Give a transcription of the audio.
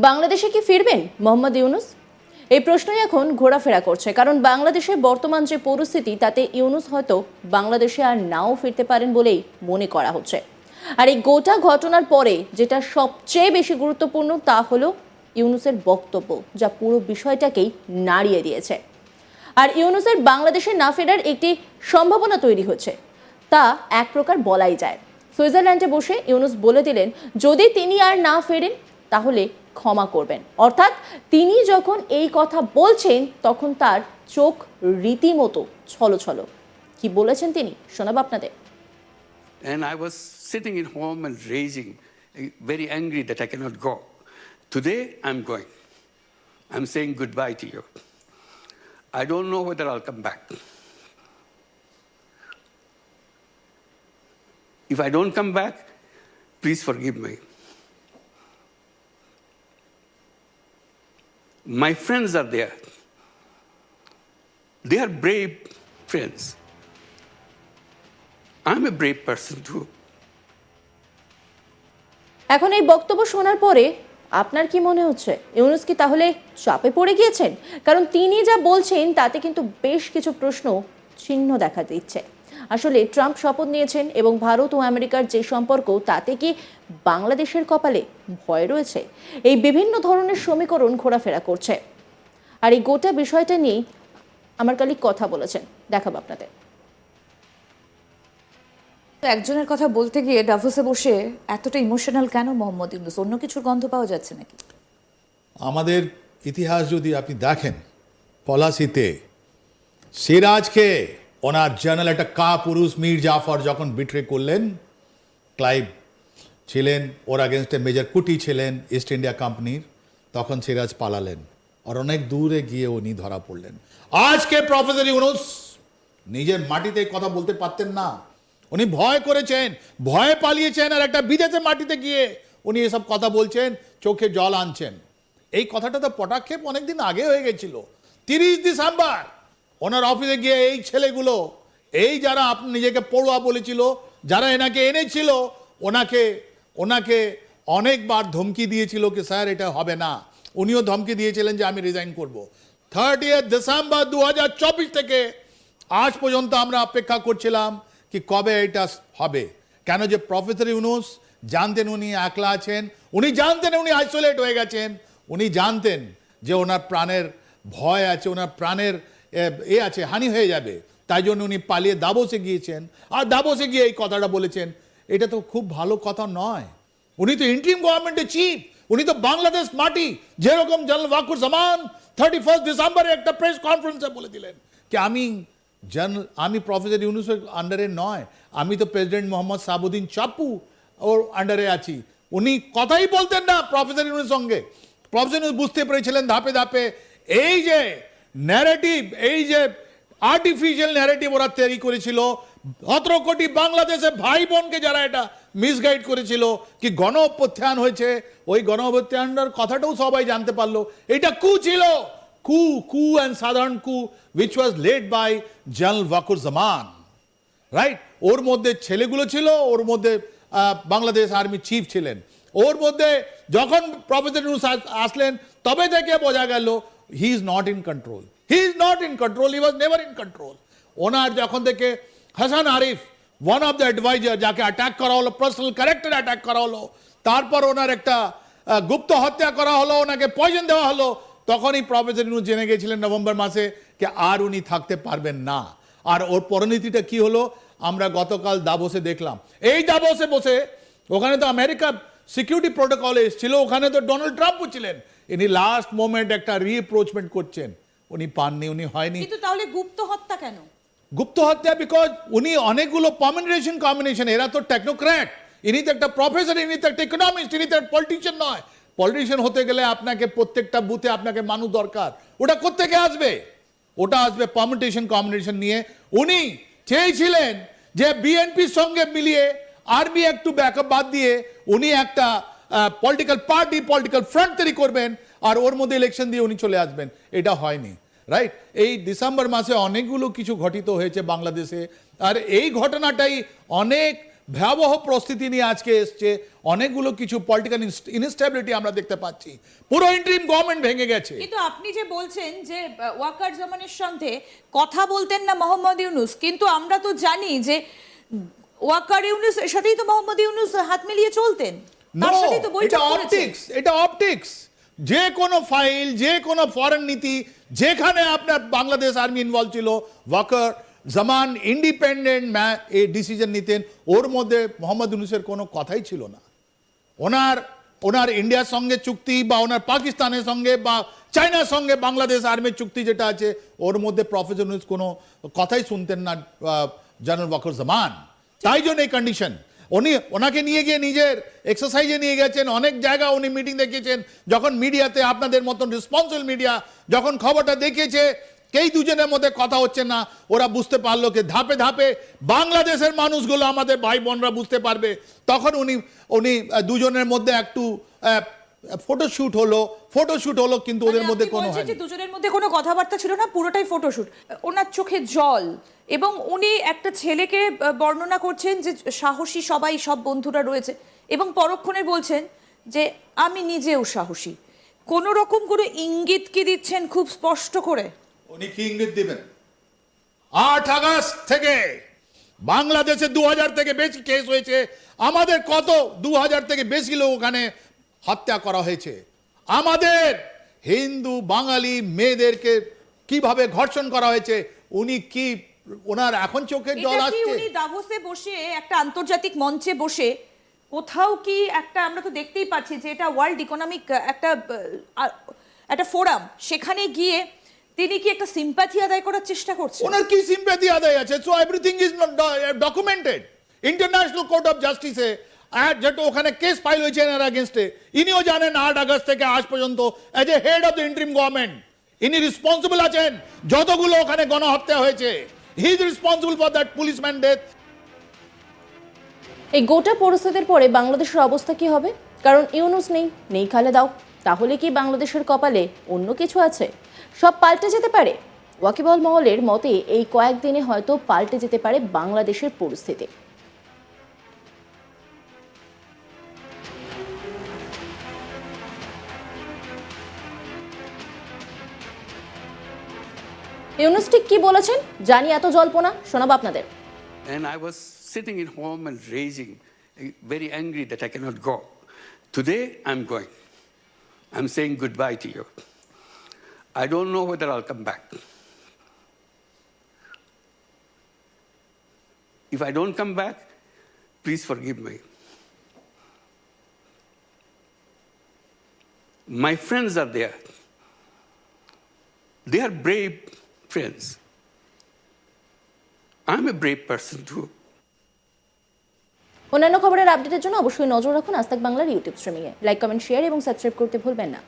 বাংলাদেশে কি ফিরবেন মোহাম্মদ ইউনূস? এই প্রশ্নই এখন ঘোরাফেরা করছে, কারণ বাংলাদেশের বর্তমান যে পরিস্থিতি তাতে ইউনূস হয়তো বাংলাদেশে আর নাও ফিরতে পারেন বলেই মনে করা হচ্ছে। আর এই গোটা ঘটনার পরে যেটা সবচেয়ে বেশি গুরুত্বপূর্ণ তা হলো ইউনূসের বক্তব্য, যা পুরো বিষয়টাকেই নাড়িয়ে দিয়েছে। আর ইউনূসের বাংলাদেশে না ফেরার একটি সম্ভাবনা তৈরি হচ্ছে, তা এক প্রকার বলাই যায়। সুইজারল্যান্ডে বসে ইউনূস বলে দিলেন যদি তিনি আর না ফেরেন তাহলে ক্ষমা করবেন। অর্থাৎ তিনি যখন এই কথা বলছেন তখন তার চোখ রীতিমতো ছলছল। কি বলেছেন তিনি শোনাবো আপনাদের। And I was sitting at home and raging, very angry that I cannot go. Today, I'm going. I'm saying goodbye to you. I don't know whether I'll come back. If I don't come back, please forgive me. My friends are there. They are brave friends. I'm a brave person too. এখন এই বক্তব্য শোনার পরে আপনার কি মনে হচ্ছে? ইউনূস কি তাহলে চাপে পড়ে গিয়েছেন? কারণ তিনি যা বলছেন তাতে কিন্তু বেশ কিছু প্রশ্ন চিহ্ন দেখা দিচ্ছে। আসলে ট্রাম্প শপথ নিয়েছেন এবং ভারত ও আমেরিকার যে সম্পর্ক তাতে কি বাংলাদেশের কপালে ভয় রয়েছে? এই বিভিন্ন ধরনের সমীকরণ ঘোরাফেরা করছে। আর এই গোটা বিষয়টা নিয়েই আমার কলিগ কথা বলেছেন, দেখাবো আপনাদের। একজনের কথা বলতে গিয়ে ডাভোসে বসে এতটা ইমোশনাল কেন মোহাম্মদ ইউনূস? অন্য কিছুর গন্ধ পাওয়া যাচ্ছে নাকি? আমাদের ইতিহাস যদি আপনি দেখেন, পলাশিতে সিরাজকে ওনার জেনারেল একটা পুরুষ মীর জাফর যখন বিট্রে করলেন, ক্লাইভ ছিলেন ওর আগেনস্টে, মেজর কুটি ছিলেন ইস্ট ইন্ডিয়া কোম্পানির, তখন সিরাজ পালালেন আর অনেক দূরে গিয়ে উনি ধরা পড়লেন। আজকে প্রফেসর ইউনূস নিজের মাটিতে কথা বলতে পারতেন না, উনি ভয় করেছেন, ভয়ে পালিয়েছেন, আর একটা বিদেশে মাটিতে গিয়ে উনি এসব কথা বলছেন, চোখে জল আনছেন। এই কথাটা তো পটাক্ষেপ অনেকদিন আগে হয়ে গেছিল। 30 ডিসেম্বর ওনার অফিসে গিয়ে এই ছেলেগুলো, এই যারা আপনি নিজেকে পড়ুয়া বলেছিল, যারা এনাকে এনেছিল, ওনাকে অনেকবার ধমকি দিয়েছিল কি স্যার এটা হবে না। উনিও ধমকি দিয়েছিলেন যে আমি রিজাইন করব। 30 ডিসেম্বর 2024 থেকে আজ পর্যন্ত আমরা অপেক্ষা করছিলাম কি কবে এটা হবে। কেন যে প্রফেসর ইউনূস জানতেন উনি একলা আছেন, উনি জানতেন উনি আইসোলেট হয়ে গেছেন, উনি জানতেন যে ওনার প্রাণের ভয় আছে, ওনার প্রাণের আছে, হানি হয়ে যাবে। তাই জন্য উনি পালিয়ে দাভোসে গিয়েছেন, আর দাভোসে গিয়ে এই কথাটা বলেছেন। এটা তো খুব ভালো কথা নয়। উনি তো ইন্টারিম গভর্নমেন্টের চিফ, উনি তো বাংলাদেশ মাটি, যেরকম জেনারেল ওয়াকুর জামান 31 ডিসেম্বরে একটা প্রেস কনফারেন্সে বলে দিলেন কি আমি প্রফেসর ইউনূসের আন্ডারে নয়, আমি তো প্রেসিডেন্ট মোহাম্মদ সাবুদ্দিন চাপ্পু ওর আন্ডারে আছি। উনি কথাই বলতেন না প্রফেসর ইউনূসের সঙ্গে। প্রফেসর ইউনূস বুঝতে পেরেছিলেন ধাপে ধাপে এই যে ন্যারেটিভ, এই যে আর্টিফিশিয়াল ন্যারেটিভ ওরা তৈরি করেছিল, 17 কোটি বাংলাদেশের ভাই বোনকে যারা এটা মিসগাইড করেছিল কি গণ অভ্যুত্থান হয়েছে, ওই গণ অভ্যুত্থানের কথাটাও সবাই জানতে পারলো এটা কু ছিল, কু অ্যান্ড সাধারণ কু which was led by General Waker Zaman, right. ওর মধ্যে ছেলেগুলো ছিল, ওর মধ্যে বাংলাদেশ আর্মি চিফ ছিলেন। ওর মধ্যে যখন প্রফেসর ইউনূস আসলেন তবে থেকে বোঝা গেল he is not in control, he is not in control, he was never in control. ওনার যখন থেকে Hasan Arif, one of the adviser, যাকে অ্যাটাক করা হলো, পার্সোনাল ক্যারেক্টার অ্যাটাক করা হলো, তারপর ওনার একটা গুপ্ত হত্যা করা হলো, ওনাকে পয়জন দেওয়া হলো, তখনই প্রফেসর ইউনূস জেনে গেছিলেন নভেম্বর মাসে যে আর উনি থাকতে পারবেন না। আর ওর পরিণতিটা কি হলো আমরা গতকাল দাভোসে দেখলাম। এই দাভোসে বসে, ওখানে তো আমেরিকা সিকিউরিটি প্রোটোকল এসেছিল, ওখানে তো ডোনাল্ড ট্রাম্পও ছিলেন, ইনি লাস্ট মোমেন্ট একটা রিঅ্যাপ্রোচমেন্ট করছেন, উনি পাননি, উনি হয়নি। কিন্তু তাহলে গুপ্ত হত্যা কেন? গুপ্ত হত্যা বিকজ উনি অনেকগুলো কম্বিনেশন, এরা তো টেকনোক্র্যাট, ইনি তো একটা প্রফেসর, ইনি তো একটা ইকোনমিস্ট, ইনি তো পলিটিশিয়ান নয়। পলিটিশিয়ান হতে গেলে আপনাকে প্রত্যেকটা বুথে আপনাকে মানুষ দরকার, ওটা কোত্থেকে আসবে? ওটা আসবে কম্বিনেশন নিয়ে। উনি চেয়েছিলেন যে বিএনপির সঙ্গে মিলিয়ে আর্মি একটু ব্যাকআপ বাদ দিয়ে উনি একটা পলিটিক্যাল পার্টি, পলিটিক্যাল ফ্রন্ট তৈরি করবেন, আর ওর মধ্যে ইলেকশন দিয়ে উনি চলে আসবেন। এটা হয়নি, রাইট। এই ডিসেম্বর মাসে অনেকগুলো কিছু ঘটিত হয়েছে বাংলাদেশে, আর এই ঘটনাটাই অনেক ভয়াবহ পরিস্থিতি নিয়ে আজকে এসছে, অনেকগুলো কিছু পলিটিক্যাল ইনস্টেবিলিটি আমরা দেখতে পাচ্ছি, পুরো ইন্টারিম গভর্নমেন্ট ভেঙে গেছে। কিন্তু আপনি যে বলছেন যে ওয়াকার জামানের সঙ্গে কথা বলতেন না মোহাম্মদ ইউনূস, কিন্তু আমরা তো জানি যে ওয়াকার ইউনূসের সাথেই তো মোহাম্মদ ইউনূস হাত মিলিয়ে চলতেন, তার সাথেই তো বৈঠক করেছেন। এটা অপটিক্স। যে কোনো ফাইল, যে কোনো ফরেন নীতি, যেখানে আপনার বাংলাদেশ আর্মি ইনভলভ ছিল, ওয়াকার জামান ইন্ডিপেন্ডেন্ট এই ডিসিশন নিতেন, ওর মধ্যে মোহাম্মদ ইউনূসের কোনো কথাই ছিল না। ওনার ইন্ডিয়ার সঙ্গে চুক্তি বা ওনার পাকিস্তানের সঙ্গে বা চায়নার সঙ্গে বাংলাদেশ আর্মির চুক্তি যেটা আছে, ওর মধ্যে প্রফেসর ইউনূস কোনো কথাই শুনতেন না জেনারেল ওয়াকার জামান। তাই জন্য এই কন্ডিশন। ওনাকে নিয়ে গিয়ে নিজের এক্সারসাইজে নিয়ে গেছেন, অনেক জায়গা উনি মিটিং দেখিয়েছেন। যখন মিডিয়াতে আপনাদের মতন রেসপন্সিবল মিডিয়া যখন খবরটা দেখিয়েছে কেই দুজনের মধ্যে কথা হচ্ছে না, ওরা বুঝতে পারলো কি ধাপে ধাপে বাংলাদেশের মানুষগুলো আমাদের ভাই বোনরা বুঝতে পারবে। তখন উনি দুজনের মধ্যে একটু ফটোশুট হলো, কিন্তু ওদের মানে মধ্যে আপনি কোনো বলছেন যে হয়নি। দুজনের মধ্যে কোনো কথাবার্তা ছিল না, পুরোটাই ফটোশুট। ওনার চোখে জল, এবং উনি একটা ছেলেকে বর্ণনা করছেন যে সাহসী সবাই, সব বন্ধুরা রয়েছে, এবং পরক্ষণে বলছেন যে আমি নিজেও সাহসী। কোন রকম কোনো ইঙ্গিত কি দিচ্ছেন খুব স্পষ্ট করে? উনি কি ইঙ্গিত দিবেন? 8 আগস্ট থেকে বাংলাদেশে 2000 থেকে বেশি কেস হয়েছে, আমাদের কত 2000 থেকে বেশি লোক ওখানে হত্যা করা হয়েছে। আমাদের হিন্দু বাঙালি মেয়েদেরকে কিভাবে ধর্ষণ করা হয়েছে, উনি কি ওনার এখন চোখের জল এটা কি আসছে? উনি দাভোসে বসে একটা আন্তর্জাতিক মঞ্চে বসে কোথাও কি একটা, আমরা তো দেখতেই পাচ্ছি যে এটা ওয়ার্ল্ড ইকোনমিক একটা ফোরাম, সেখানে গিয়ে তিনি কি একটা সিম্প্যাথি আদায় করার চেষ্টা করছেন? ওনার কি সিম্প্যাথি আদায় আছে? So everything is documented. International court of জাস্টিসে যেটা ওখানে কেস ফাইল হয়েছে এনার এগেনস্টে, ইনিও জানেন 8 আগস্ট থেকে আজ পর্যন্ত as a head of the interim government ইনি রেসপন্সিবল আছেন যতগুলো ওখানে গণহত্যা হয়েছে। He is responsible for that policeman death. এই গোটা পরিস্থিতির পরে বাংলাদেশের অবস্থা কি হবে? কারণ ইউনূস নেই খালেদাও। তাহলে কি বাংলাদেশের কপালে অন্য কিছু আছে? সব পাল্টে যেতে পারে। ওয়াকিবহাল মহলের মতে এই কয়েকদিনে হয়তো পাল্টে যেতে পারে বাংলাদেশের পরিস্থিতি। ইউনূস ঠিক কি বলেছেন জানি, এত জল্পনা শোনাবো আপনাদের। And I was sitting at home and raging, very angry that I cannot go. Today, I'm going. I'm saying goodbye to you. I don't know whether I'll come back. If I don't come back, please forgive me. My friends are there. They are brave friends. I'm a brave person too. অন্যান্য খবরের আপডেটের জন্য অবশ্যই নজর রাখুন আজ তাক বাংলার ইউটিউব স্ট্রিমিংয়ে। লাইক, কমেন্ট, শেয়ার এবং সাবস্ক্রাইব করতে ভুলবেন না।